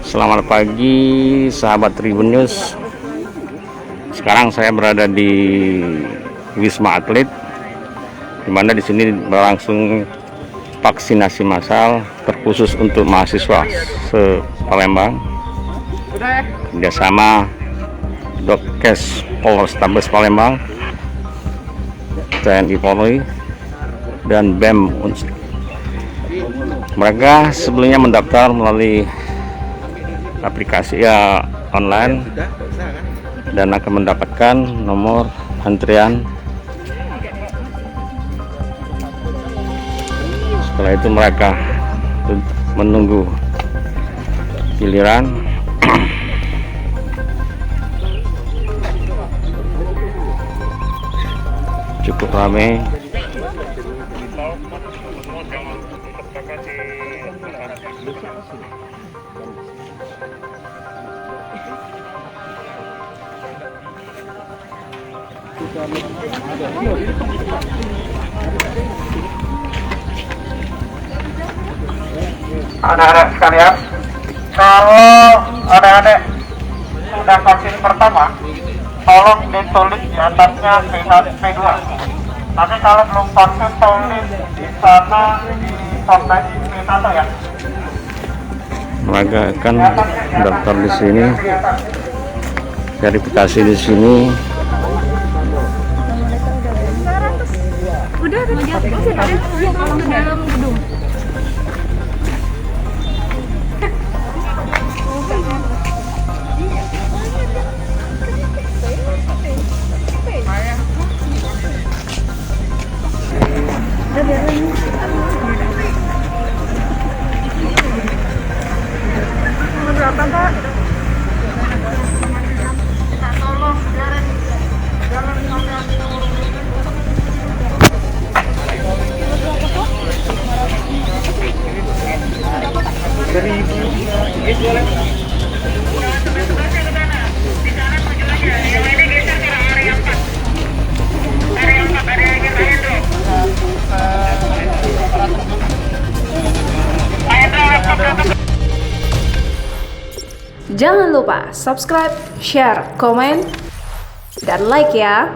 Selamat pagi sahabat Tribun News. Sekarang saya berada di Wisma Atlet, di mana di sini berlangsung vaksinasi massal terkhusus untuk mahasiswa se-Palembang kerjasama Dokkes Polrestabes Palembang, TNI Polri, dan BEM Unsur. Mereka sebelumnya mendaftar melalui aplikasi online dan akan mendapatkan nomor antrian. Setelah itu mereka menunggu giliran. Cukup ramai. Anak-anak sekalian, kalau anak-anak sudah vaksin pertama, tolong ditulis di atasnya P1, P2. Tapi kalau belum vaksin, tulis di sana di toples P1 ya. Mereka akan daftar di sini, verifikasi di sini. Udah masih ada di dalam gedung. Berapa, Pak? Tolong jalan Jangan lupa subscribe, share, komen, dan like ya.